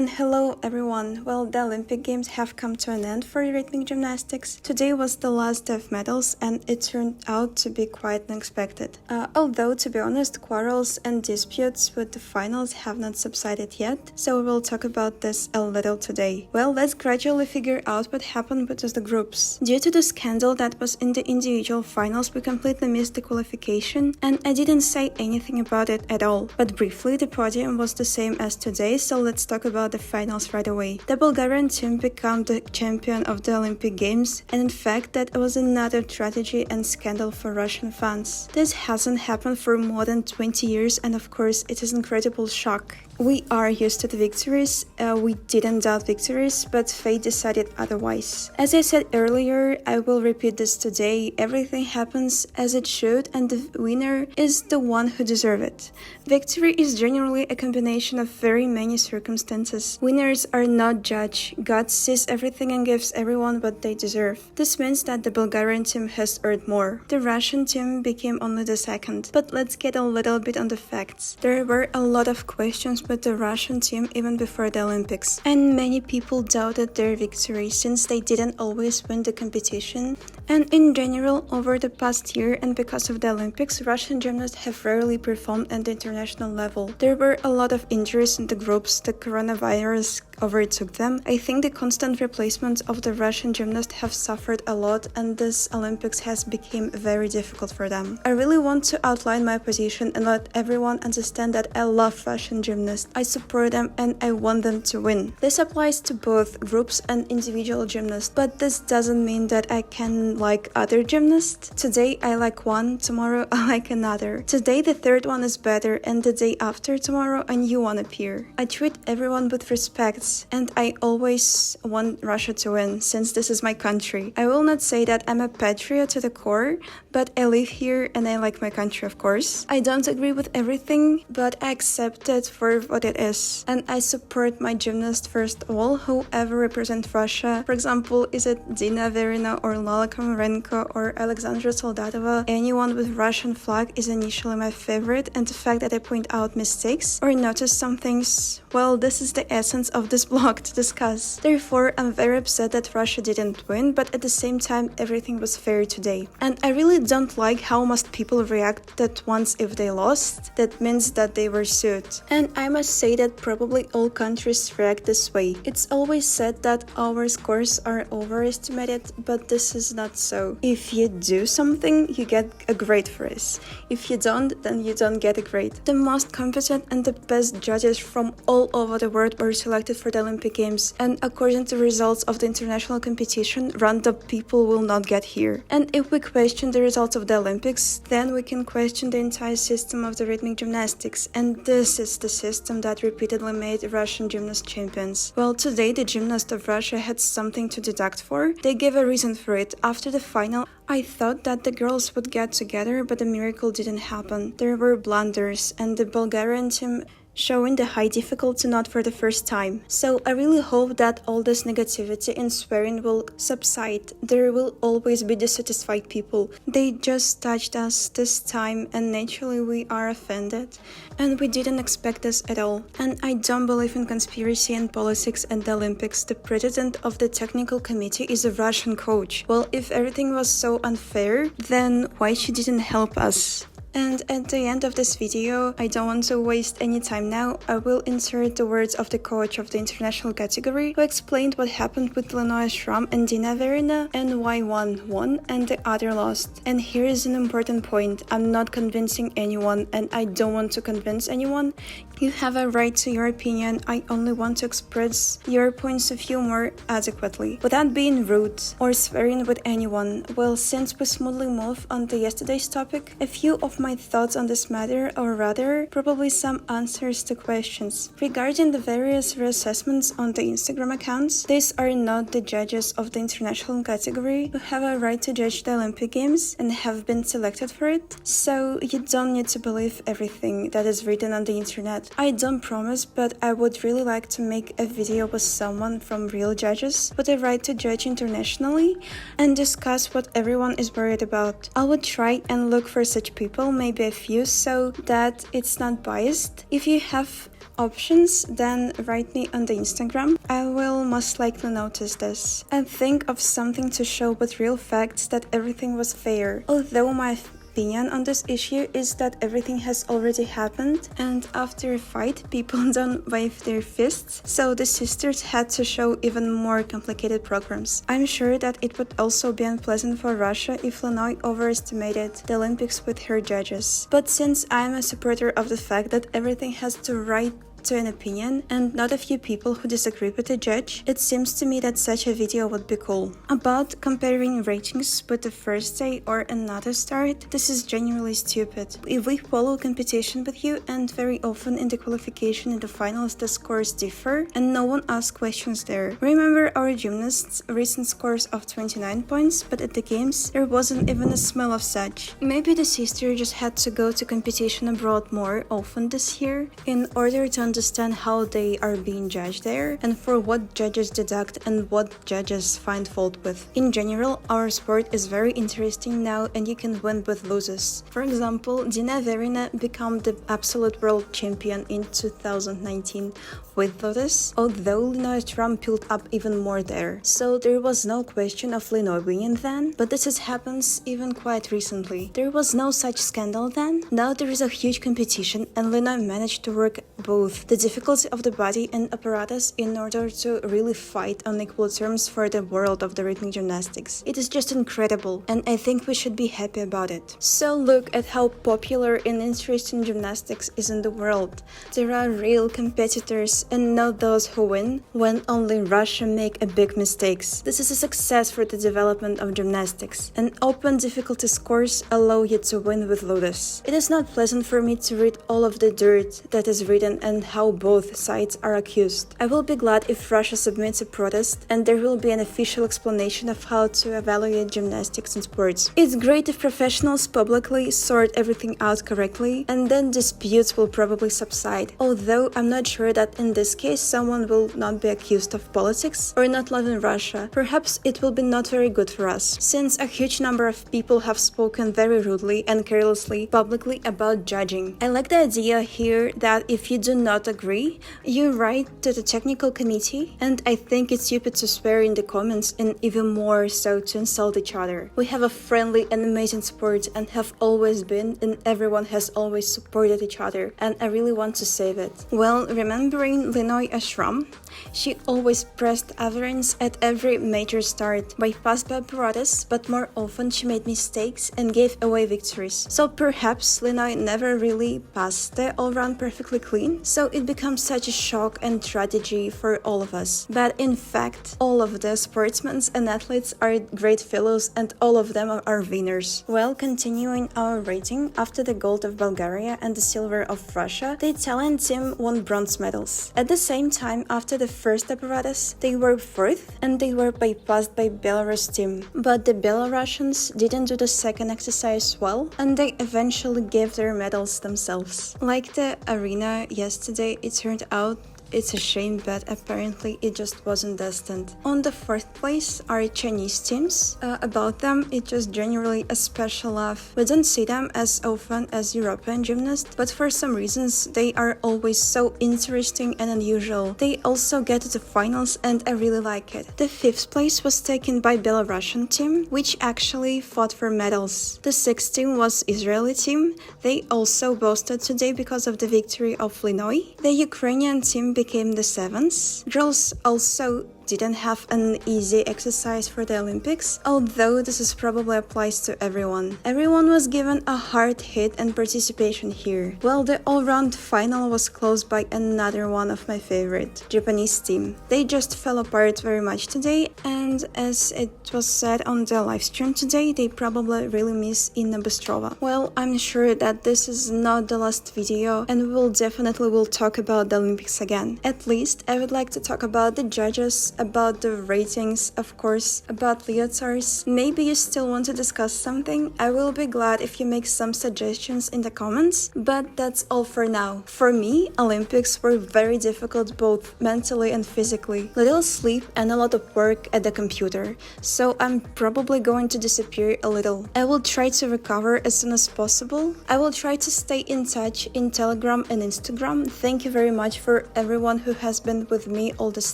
And hello everyone. Well, the Olympic Games have come to an end for rhythmic gymnastics. Today was the last day of medals and it turned out to be quite unexpected. Although, to be honest, quarrels and disputes with the finals have not subsided yet, so we will talk about this a little today. Well, let's gradually figure out what happened with the groups. Due to the scandal that was in the individual finals, we completely missed the qualification and I didn't say anything about it at all. But briefly, the podium was the same as today, so let's talk about the finals right away. The Bulgarian team became the champion of the Olympic Games, and in fact that was another tragedy and scandal for Russian fans. This hasn't happened for more than 20 years and of course it is an incredible shock. We are used to the victories, we didn't doubt victories, but fate decided otherwise. As I said earlier, I will repeat this today, everything happens as it should and the winner is the one who deserves it. Victory is generally a combination of very many circumstances. Winners are not judged, God sees everything and gives everyone what they deserve. This means that the Bulgarian team has earned more. The Russian team became only the second. But let's get a little bit on the facts. There were a lot of questions with the Russian team even before the Olympics, and many people doubted their victory since they didn't always win the competition. And in general, over the past year and because of the Olympics, Russian gymnasts have rarely performed at the international level. There were a lot of injuries in the groups, the coronavirus overtook them. I think the constant replacement of the Russian gymnasts have suffered a lot and this Olympics has become very difficult for them. I really want to outline my position and let everyone understand that I love Russian gymnasts. I support them and I want them to win. This applies to both groups and individual gymnasts, but this doesn't mean that I can like other gymnasts. Today I like one, tomorrow I like another. Today the third one is better and the day after tomorrow a new one appear. I treat everyone with respect and I always want Russia to win since this is my country. I will not say that I'm a patriot to the core, but I live here and I like my country of course. I don't agree with everything, but I accept it for what it is. And I support my gymnast first of all, whoever represents Russia. For example, is it Dina Verina or Lala Komarenko or Alexandra Soldatova? Anyone with Russian flag is initially my favorite, and the fact that I point out mistakes or notice some things, well, this is the essence of this blog to discuss. Therefore, I'm very upset that Russia didn't win, but at the same time, everything was fair today. And I really don't like how most people react that once if they lost, that means that they were sued. And I must say that probably all countries react this way. It's always said that our scores are overestimated, but this is not so. If you do something, you get a grade for it. If you don't, then you don't get a grade. The most competent and the best judges from all over the world were selected for the Olympic Games, and according to the results of the international competition, random people will not get here. And if we question the results of the Olympics, then we can question the entire system of the rhythmic gymnastics, and this is the system that repeatedly made Russian gymnasts champions. Well, today the gymnasts of Russia had something to deduct for. They gave a reason for it. After the final, I thought that the girls would get together, but the miracle didn't happen. There were blunders, and the Bulgarian team showing the high difficulty not for the first time. So I really hope that all this negativity and swearing will subside. There will always be dissatisfied people. They just touched us this time and naturally we are offended. And we didn't expect this at all. And I don't believe in conspiracy and politics at the Olympics. The president of the technical committee is a Russian coach. Well, if everything was so unfair, then why she didn't help us? And at the end of this video, I don't want to waste any time now, I will insert the words of the coach of the international category who explained what happened with Linoy Ashram and Dina Verina and why one won and the other lost. And here is an important point, I'm not convincing anyone and I don't want to convince anyone. You have a right to your opinion, I only want to express your points of view more adequately, without being rude or swearing with anyone. Well, since we smoothly move on to yesterday's topic, a few of my thoughts on this matter, or rather, probably some answers to questions. Regarding the various reassessments on the Instagram accounts, these are not the judges of the international category who have a right to judge the Olympic Games and have been selected for it, so you don't need to believe everything that is written on the internet. I don't promise, but I would really like to make a video with someone from real judges with a right to judge internationally and discuss what everyone is worried about. I would try and look for such people, maybe a few, so that it's not biased. If you have options, then write me on the Instagram. I will most likely notice this and think of something to show with real facts that everything was fair. Although my opinion on this issue is that everything has already happened, and after a fight people don't wave their fists, so the sisters had to show even more complicated programs. I'm sure that it would also be unpleasant for Russia if Linoy overestimated the Olympics with her judges. But since I'm a supporter of the fact that everything has the right to an opinion and not a few people who disagree with the judge, it seems to me that such a video would be cool. About comparing ratings with the first day or another start, this is genuinely stupid. If we follow competition with you, and very often in the qualification and the finals the scores differ and no one asks questions there. Remember our gymnasts' recent scores of 29 points, but at the games there wasn't even a smell of such. Maybe the sister just had to go to competition abroad more often this year in order to understand how they are being judged there and for what judges deduct and what judges find fault with. In general, our sport is very interesting now and you can win with losers. For example, Dina Verina became the absolute world champion in 2019 with Lotus, although Linoy Ashram built up even more there. So there was no question of Linoy winning then, but this happens even quite recently. There was no such scandal then. Now there is a huge competition and Linoy managed to work both the difficulty of the body and apparatus in order to really fight on equal terms for the world of the rhythmic gymnastics. It is just incredible and I think we should be happy about it. So look at how popular and interesting gymnastics is in the world. There are real competitors and not those who win when only Russia make a big mistakes. This is a success for the development of gymnastics, and open difficulty scores allow you to win with Lotus. It is not pleasant for me to read all of the dirt that is written and how both sides are accused. I will be glad if Russia submits a protest and there will be an official explanation of how to evaluate gymnastics and sports. It's great if professionals publicly sort everything out correctly and then disputes will probably subside, although I'm not sure that in this case someone will not be accused of politics or not loving Russia. Perhaps it will be not very good for us, since a huge number of people have spoken very rudely and carelessly publicly about judging. I like the idea here that if you do not agree, you write to the technical committee, and I think it's stupid to swear in the comments and even more so to insult each other. We have a friendly and amazing sport and have always been, and everyone has always supported each other, and I really want to save it. Well, remembering Linoy Ashram, she always pressed adherence at every major start by fast apparatus, but more often she made mistakes and gave away victories. So perhaps Linoy never really passed the all-round perfectly clean, so it becomes such a shock and tragedy for all of us. But in fact, all of the sportsmen and athletes are great fellows and all of them are winners. Well, continuing our rating, after the gold of Bulgaria and the silver of Russia, the Italian team won bronze medals. At the same time, after the first apparatus, they were fourth and they were bypassed by Belarus team. But the Belarusians didn't do the second exercise well and they eventually gave their medals themselves. Like the arena yesterday, it turned out it's a shame, but apparently it just wasn't destined. On the fourth place are Chinese teams. About them, it's just generally a special love. We don't see them as often as European gymnasts, but for some reasons they are always so interesting and unusual. They also get to the finals and I really like it. The fifth place was taken by Belarusian team, which actually fought for medals. The sixth team was Israeli team. They also boasted today because of the victory of Linoy. The Ukrainian team became the seventh. Girls also didn't have an easy exercise for the Olympics, although this probably applies to everyone. Everyone was given a hard hit and participation here. Well, the all-round final was closed by another one of my favorite, Japanese team. They just fell apart very much today, and as it was said on the live stream today, they probably really miss Inna Bystrova. Well, I'm sure that this is not the last video, and we will definitely talk about the Olympics again. At least, I would like to talk about the judges comments about the ratings, of course, about leotards. Maybe you still want to discuss something. I will be glad if you make some suggestions in the comments, but that's all for now. For me, Olympics were very difficult both mentally and physically. Little sleep and a lot of work at the computer, so I'm probably going to disappear a little. I will try to recover as soon as possible. I will try to stay in touch in Telegram and Instagram. Thank you very much for everyone who has been with me all this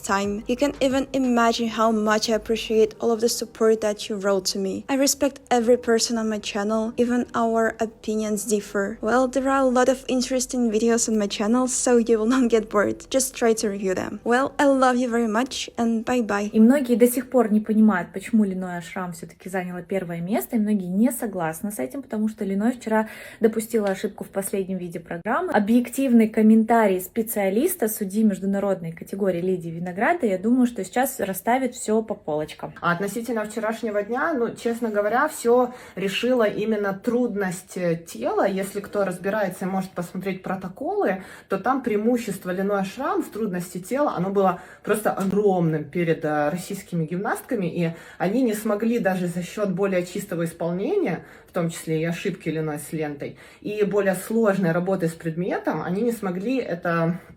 time. You can even imagine how much I appreciate all of the support that you wrote to me. I respect every person on my channel, even our opinions differ. Well, there are a lot of interesting videos on my channel, so you will not get bored. Just try to review them. Well, I love you very much and bye-bye. И многие до сих пор не понимают, почему Linoy Ashram все-таки заняла первое место, и многие не согласны с этим, потому что Linoy вчера допустила ошибку в последнем виде программы. Объективный комментарий специалиста, судьи международной категории Лидии Винограда, я думаю, что сейчас расставит все по полочкам. А относительно вчерашнего дня, честно говоря, все решила именно трудность тела. Если кто разбирается и может посмотреть протоколы, то там преимущество Linoy Ashram в трудности тела, оно было просто огромным перед российскими гимнастками, и они не смогли даже за счет более чистого исполнения, в том числе и ошибки Linoy с лентой, и более сложной работы с предметом, они не смогли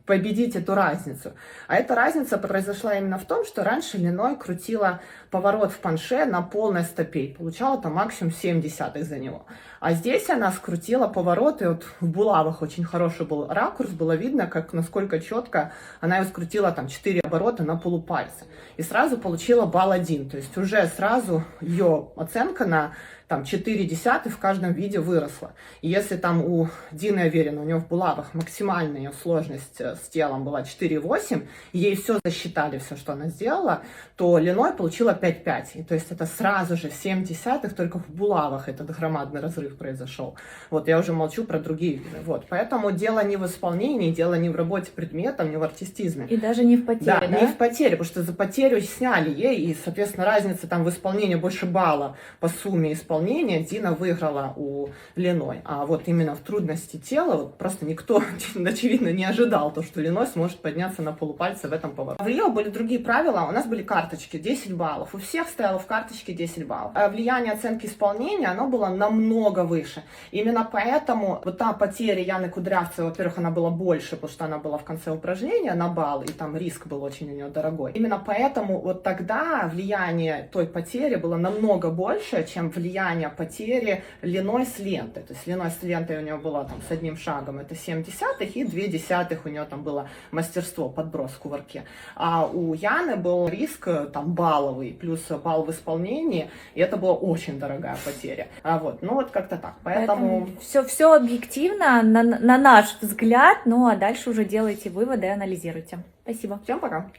победить эту разницу. А эта разница произошла именно в том, что раньше Linoy крутила поворот в панше на полной стопе, получала там максимум 0,7 за него. А здесь она скрутила поворот, и вот в булавах очень хороший был ракурс, было видно, насколько четко она его скрутила там 4 оборота на полупальце. И сразу получила балл 1, то есть уже сразу ее оценка на 0,4 в каждом виде выросла. И если там у Дины Аверина, у нее в булавах максимальная ее сложность с телом была 4,8, ей все засчитали, все, что она сделала, то Linoy получила 5,5. И то есть это сразу же 0,7, только в булавах этот громадный разрыв произошел. Вот, я уже молчу про другие виды. Вот, поэтому дело не в исполнении, дело не в работе предметом, не в артистизме. И даже не в потере, да? Не в потере, потому что за потерю сняли ей, и, соответственно, разница там в исполнении больше балла по сумме исполнения Дина выиграла у Linoy. А вот именно в трудности тела просто никто, очевидно, не ожидал то, что Linoy сможет подняться на полупальце в этом повороте. В Рио были другие правила, у нас были карточки 10 баллов. У всех стояло в карточке 10 баллов. А влияние оценки исполнения, оно было намного выше. Именно поэтому вот та потеря Яны Кудрявцевой, во-первых, она была больше, потому что она была в конце упражнения на балл, и там риск был очень у нее дорогой. Именно поэтому вот тогда влияние той потери было намного больше, чем влияние потери Linoy с лентой. То есть Linoy с лентой у нее было там с одним шагом это 0,7, и 0,2 у нее там было мастерство, подброс в кувырке. А у Яны был риск там балловый, плюс балл в исполнении, и это была очень дорогая потеря. Вот как-то так. Поэтому все объективно, на наш взгляд, ну а дальше уже делайте выводы и анализируйте. Спасибо. Всем пока.